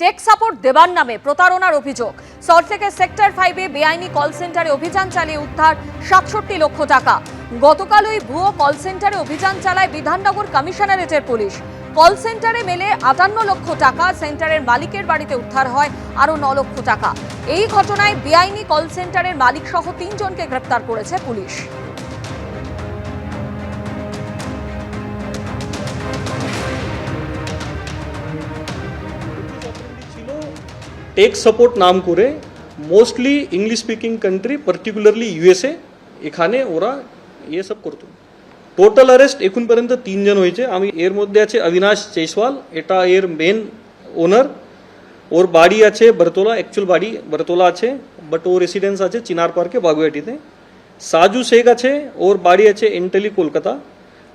Take support দেবার নামে প্রতারণার অভিযোগ। সল্টলেকের সেক্টর 5-এ বেআইনি কল সেন্টারে অভিযান চালিয়ে উদ্ধার 67 লক্ষ টাকা। গতকাল ওই ভুয়ো কল সেন্টারে অভিযান চালায় বিধাননগর কমিশনারেটের পুলিশ। কল সেন্টারে মেলে 58 লক্ষ টাকা। সেন্টারের মালিকের বাড়িতে উদ্ধার হয় আরও 9 লক্ষ টাকা। এই ঘটনায় বেআইনি কল সেন্টারের মালিক সহ 3 জনকে গ্রেপ্তার করেছে পুলিশ। টেক সাপোর্ট নাম করে mostly English speaking country particularly USA এখানে ওরা ये सब করতো। টোটাল অ্যারেস্ট এখন পর্যন্ত 3 জন হয়েছে। আমি এর মধ্যে আছে অবিনাশ জয়সওয়াল, এটা এর মেন ওনার। ওর বাড়ি আছে বরতলা, অ্যাকচুয়াল বাড়ি বরতলা আছে, বাট ও রেসিডেন্স আছে চিনার পার্কে বাগুয়াটিতে। সাজু শেখ আছে, ওর বাড়ি আছে এন্টালি কলকাতা।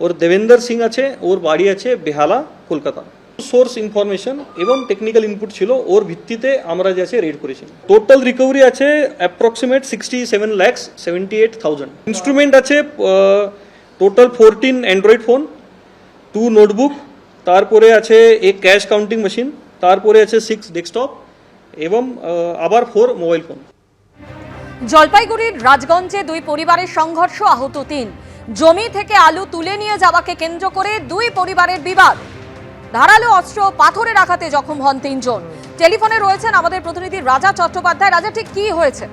ওর দেবেন্দর সিং আছে, ওর বাড়ি আছে বেহালা কলকাতা। সোর্স ইনফরমেশন এবং টেকনিক্যাল ইনপুট ছিল, ওর ভিত্তিতে আমরা যে আছে রেড করেছি। টোটাল রিকভারি আছে অ্যাপ্রক্সিমেট 67,78,000। ইনস্ট্রুমেন্ট আছে টোটাল 14 অ্যান্ড্রয়েড ফোন, 2 নোটবুক, তারপরে আছে এক ক্যাশ কাউন্টিং মেশিন, তারপরে আছে 6 ডেস্কটপ এবং আবার 4 মোবাইল ফোন। জলপাইগুড়ির রাজগঞ্জে দুই পরিবারের সংঘর্ষ, আহত 3। জমি থেকে আলু তুলে নিয়ে যাওয়াকে কেন্দ্র করে দুই পরিবারের বিবাদ। ধারালো অস্ত্র, পাথরের আঘাতে জখম হন 3 জন। টেলিফোনে রয়েছেন আমাদের প্রতিনিধি রাজা চট্টোপাধ্যায়। রাজা, ঠিক কি হয়েছে?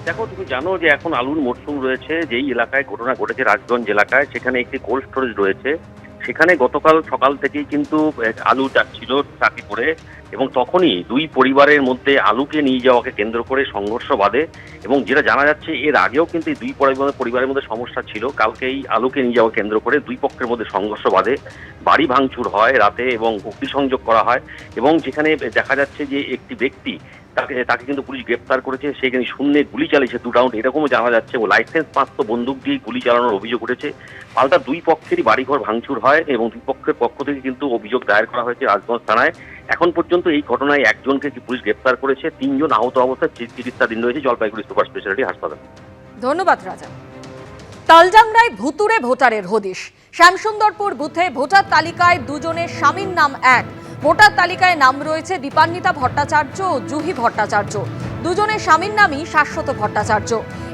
দেখো, তুমি জানো যে এখন আলুর মরশুম রয়েছে। যেই এলাকায় ঘটনা ঘটেছে রাজগঞ্জ এলাকায়, সেখানে একটি কোল্ড স্টোরেজ রয়েছে। সেখানে গতকাল সকাল থেকেই কিন্তু আলু যাচ্ছিল ট্রাকে করে, এবং তখনই দুই পরিবারের মধ্যে আলুকে নিয়ে যাওয়াকে কেন্দ্র করে সংঘর্ষ বাধে। এবং যেটা জানা যাচ্ছে, এর আগেও কিন্তু এই দুই পরিবারের মধ্যে সমস্যা ছিল। কালকে এই আলুকে নিয়ে যাওয়া কেন্দ্র করে দুই পক্ষের মধ্যে সংঘর্ষ বাধে, বাড়ি ভাঙচুর হয় রাতে এবং অগ্নিসংযোগ করা হয়। এবং যেখানে দেখা যাচ্ছে যে একটি ব্যক্তি তাকে কিন্তু পুলিশ গ্রেপ্তার করেছে। সে কিন্তু শূন্যে গুলি চালিয়েছে 2 রাউন্ড, এরকমও জানা যাচ্ছে। ও লাইসেন্স প্রাপ্ত বন্দুক দিয়ে গুলি চালানোর অভিযোগ উঠেছে। পাল্টা দুই পক্ষেরই বাড়িঘর ভাঙচুর হয় এবং দুই পক্ষের পক্ষ থেকে কিন্তু অভিযোগ দায়ের করা হয়েছে রাজগঞ্জ থানায়। এখন পর্যন্ত এই ঘটনায় একজনকে পুলিশ গ্রেপ্তার করেছে, 3 জন আহত অবস্থায় চিকিৎসাধীন রয়েছে জলপাইগুড়ি সুপার স্পেশালিটি হাসপাতালে। ধন্যবাদ রাজা। তালজাংরায় ভুতুরে ভোটারের হদিশ। শ্যামসুন্দরপুর বুথে ভোটার তালিকায় 2 জনের স্বামীর নাম এক। ভোটার তালিকায় নাম রয়েছে দীপান্বিতা ভট্টাচার্য ও জুহি ভট্টাচার্য। 2 জনের স্বামীর নামই শাশ্বত ভট্টাচার্য।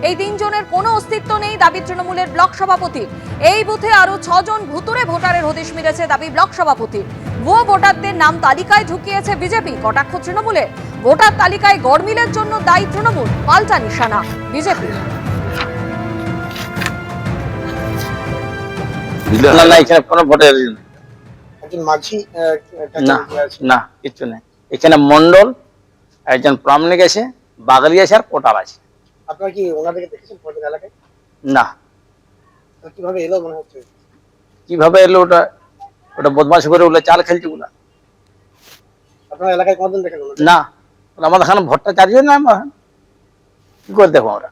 এই 3 জনের কোনো অস্তিত্ব নেই দাবি তৃণমূলের ব্লক সভাপতির। এই বুথে আরো 6 জন ভুতুরে ভোটারের হদিশ মিলেছে দাবি ব্লক সভাপতির। ভুয়ো ভোটারদের নাম তালিকায় ঢুকিয়েছে বিজেপি, কটাক্ষ তৃণমূলের। ভোটার তালিকায় গড়মিলের জন্য দায়ী তৃণমূল, পাল্টা নিশানা বিজেপি। কিছু নেই এখানে। মন্ডল একজন প্রামাণিক আছে, বাগালি আছে আর কোটাল আছে। আপনারা কি ওনাদেরকে দেখেছেন ভোটের এলাকায়? না। কিভাবে এলো মনে হচ্ছে? কিভাবে এলো? ওটা বদমাশ করে ওগুলো চাল খেলছে ওগুলা। আপনার এলাকায় কতদিন দেখেন? না, আমাদের এখানে ভট্টাচার্য না, কি করে দেখো আমরা।